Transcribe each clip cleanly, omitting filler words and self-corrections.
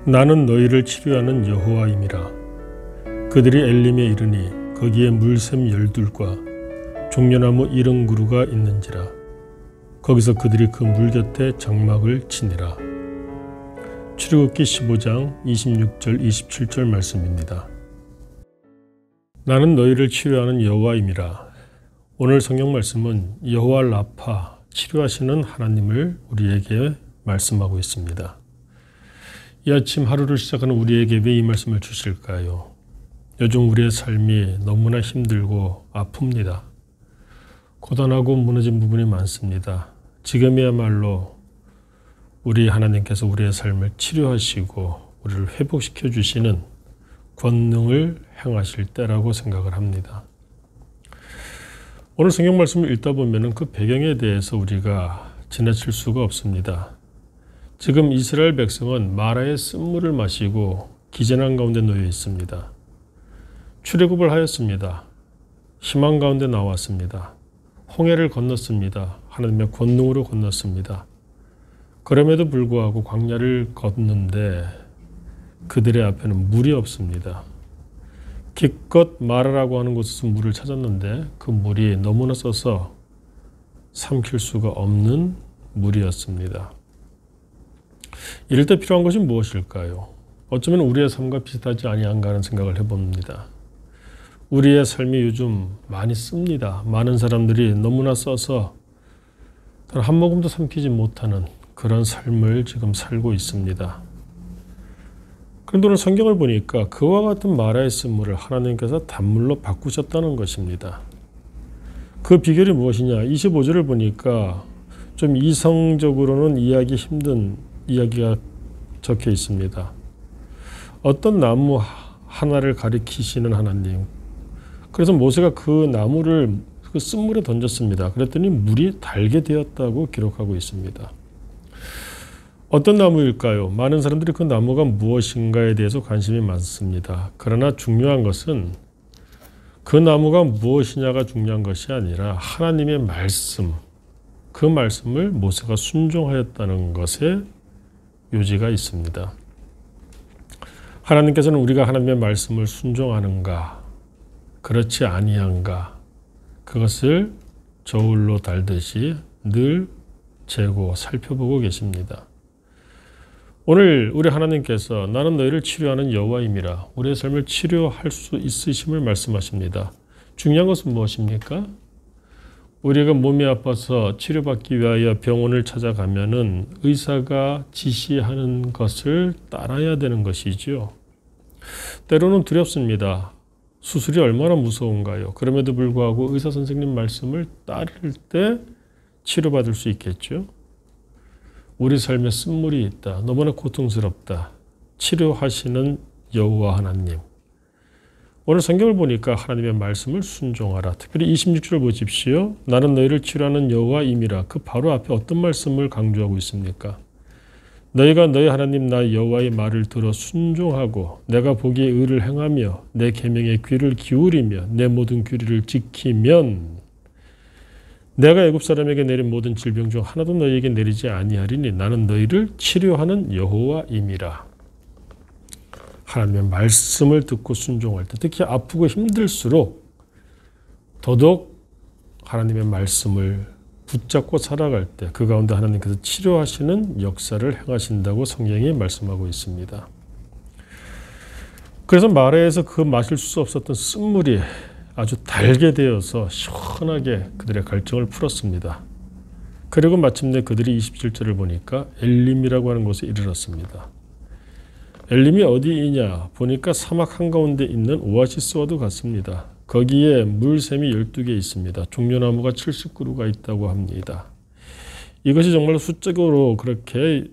나는 너희를 치료하는 여호와임이라. 그들이 엘림에 이르니 거기에 물샘 12과 종려나무 70그루가 있는지라. 거기서 그들이 그 물 곁에 장막을 치니라. 출애굽기 15장 26절 27절 말씀입니다. 나는 너희를 치료하는 여호와임이라. 오늘 성경 말씀은 여호와 라파, 치료하시는 하나님을 우리에게 말씀하고 있습니다. 이 아침 하루를 시작하는 우리에게 왜 이 말씀을 주실까요? 요즘 우리의 삶이 너무나 힘들고 아픕니다. 고단하고 무너진 부분이 많습니다. 지금이야말로 우리 하나님께서 우리의 삶을 치료하시고 우리를 회복시켜 주시는 권능을 행하실 때라고 생각을 합니다. 오늘 성경 말씀을 읽다 보면 그 배경에 대해서 우리가 지나칠 수가 없습니다. 지금 이스라엘 백성은 마라의 쓴물을 마시고 기전한 가운데 놓여 있습니다. 출애굽을 하였습니다. 희망 가운데 나왔습니다. 홍해를 건넜습니다. 하나님의 권능으로 건넜습니다. 그럼에도 불구하고 광야를 걷는데 그들의 앞에는 물이 없습니다. 기껏 마라라고 하는 곳에서 물을 찾았는데 그 물이 너무나 써서 삼킬 수가 없는 물이었습니다. 이럴 때 필요한 것이 무엇일까요? 어쩌면 우리의 삶과 비슷하지 아니한가 하는 생각을 해봅니다. 우리의 삶이 요즘 많이 씁니다. 많은 사람들이 너무나 써서 단 한 모금도 삼키지 못하는 그런 삶을 지금 살고 있습니다. 그런데 오늘 성경을 보니까 그와 같은 마라의 쓴물을 하나님께서 단물로 바꾸셨다는 것입니다. 그 비결이 무엇이냐? 25절을 보니까 좀 이성적으로는 이해하기 힘든 이야기가 적혀 있습니다. 어떤 나무 하나를 가리키시는 하나님. 그래서 모세가 그 나무를 그 쓴물에 던졌습니다. 그랬더니 물이 달게 되었다고 기록하고 있습니다. 어떤 나무일까요? 많은 사람들이 그 나무가 무엇인가에 대해서 관심이 많습니다. 그러나 중요한 것은 그 나무가 무엇이냐가 중요한 것이 아니라 하나님의 말씀, 그 말씀을 모세가 순종하였다는 것에 요지가 있습니다. 하나님께서는 우리가 하나님의 말씀을 순종하는가, 그렇지 아니한가, 그것을 저울로 달듯이 늘 재고 살펴보고 계십니다. 오늘 우리 하나님께서 나는 너희를 치료하는 여호와임이라 우리의 삶을 치료할 수 있으심을 말씀하십니다. 중요한 것은 무엇입니까? 우리가 몸이 아파서 치료받기 위하여 병원을 찾아가면은 의사가 지시하는 것을 따라야 되는 것이죠. 때로는 두렵습니다. 수술이 얼마나 무서운가요? 그럼에도 불구하고 의사 선생님 말씀을 따를 때 치료받을 수 있겠죠. 우리 삶에 쓴물이 있다. 너무나 고통스럽다. 치료하시는 여호와 하나님. 오늘 성경을 보니까 하나님의 말씀을 순종하라. 특별히 26절 보십시오. 나는 너희를 치료하는 여호와임이라. 그 바로 앞에 어떤 말씀을 강조하고 있습니까? 너희가 너희 하나님 나 여호와의 말을 들어 순종하고 내가 보기에 의를 행하며 내 계명에 귀를 기울이며 내 모든 규례를 지키면 내가 애굽 사람에게 내린 모든 질병 중 하나도 너희에게 내리지 아니하리니 나는 너희를 치료하는 여호와임이라. 하나님의 말씀을 듣고 순종할 때 특히 아프고 힘들수록 더더욱 하나님의 말씀을 붙잡고 살아갈 때 그 가운데 하나님께서 치료하시는 역사를 행하신다고 성경이 말씀하고 있습니다. 그래서 마라에서 그 마실 수 없었던 쓴물이 아주 달게 되어서 시원하게 그들의 갈증을 풀었습니다. 그리고 마침내 그들이 27절을 보니까 엘림이라고 하는 곳에 이르렀습니다. 엘림이 어디이냐 보니까 사막 한가운데 있는 오아시스와도 같습니다. 거기에 물샘이 12개 있습니다. 종려나무가 70그루가 있다고 합니다. 이것이 정말 숫자적으로 그렇게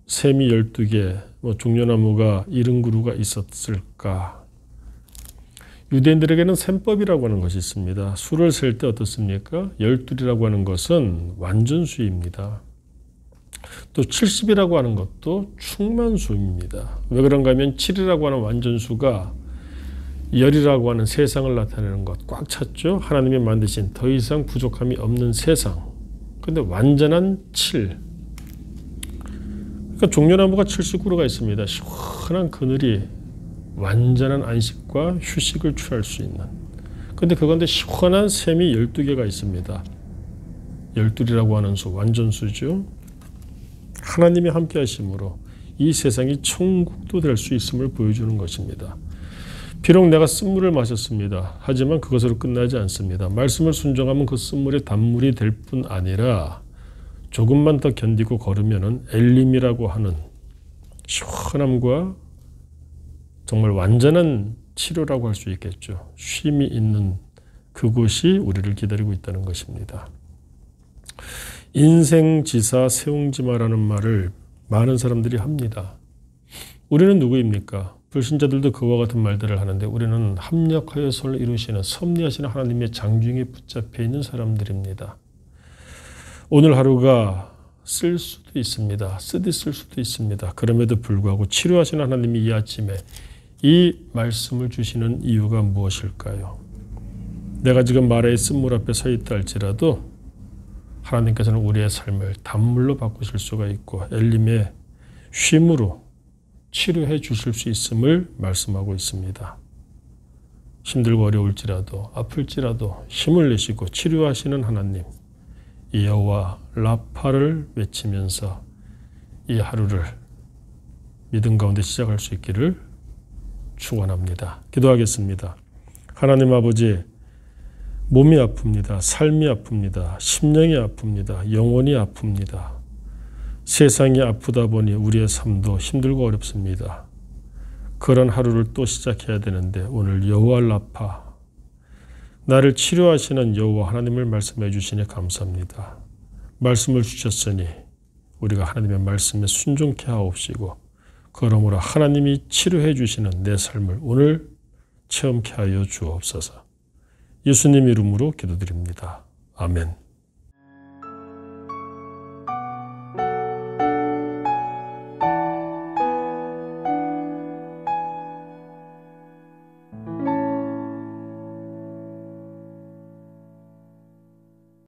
샘이 12개, 종려나무가 70그루가 있었을까? 유대인들에게는 셈법이라고 하는 것이 있습니다. 수를 셀 때 어떻습니까? 12이라고 하는 것은 완전수입니다. 또 70이라고 하는 것도 충만수입니다. 왜 그런가 하면 7이라고 하는 완전수가 열이라고 하는 세상을 나타내는 것, 꽉 찼죠. 하나님이 만드신 더 이상 부족함이 없는 세상. 그런데 완전한 7. 그러니까 종려나무가 70그루가 있습니다. 시원한 그늘이 완전한 안식과 휴식을 취할 수 있는. 그런데 그 가운데 시원한 샘이 12개가 있습니다. 12이라고 하는 수, 완전수죠. 하나님이 함께 하심으로 이 세상이 천국도 될 수 있음을 보여주는 것입니다. 비록 내가 쓴물을 마셨습니다. 하지만 그것으로 끝나지 않습니다. 말씀을 순종하면 그 쓴물이 단물이 될 뿐 아니라 조금만 더 견디고 걸으면은 엘림이라고 하는 시원함과 정말 완전한 치료라고 할 수 있겠죠. 쉼이 있는 그곳이 우리를 기다리고 있다는 것입니다. 인생지사 세웅지마라는 말을 많은 사람들이 합니다. 우리는 누구입니까? 불신자들도 그와 같은 말들을 하는데 우리는 합력하여 선을 이루시는 섭리하시는 하나님의 장중에 붙잡혀 있는 사람들입니다. 오늘 하루가 쓸 수도 있습니다. 쓰디쓸 수도 있습니다. 그럼에도 불구하고 치료하시는 하나님이 이 아침에 이 말씀을 주시는 이유가 무엇일까요? 내가 지금 마라의 쓴물 앞에 서 있다 할지라도 하나님께서는 우리의 삶을 단물로 바꾸실 수가 있고 엘림의 쉼으로 치료해 주실 수 있음을 말씀하고 있습니다. 힘들고 어려울지라도 아플지라도 힘을 내시고 치료하시는 하나님, 이 여호와 라파를 외치면서 이 하루를 믿음 가운데 시작할 수 있기를 축원합니다. 기도하겠습니다. 하나님 아버지, 몸이 아픕니다. 삶이 아픕니다. 심령이 아픕니다. 영혼이 아픕니다. 세상이 아프다 보니 우리의 삶도 힘들고 어렵습니다. 그런 하루를 또 시작해야 되는데 오늘 여호와 라파, 나를 치료하시는 여호와 하나님을 말씀해 주시니 감사합니다. 말씀을 주셨으니 우리가 하나님의 말씀에 순종케 하옵시고 그러므로 하나님이 치료해 주시는 내 삶을 오늘 체험케 하여 주옵소서. 예수님 이름으로 기도드립니다. 아멘.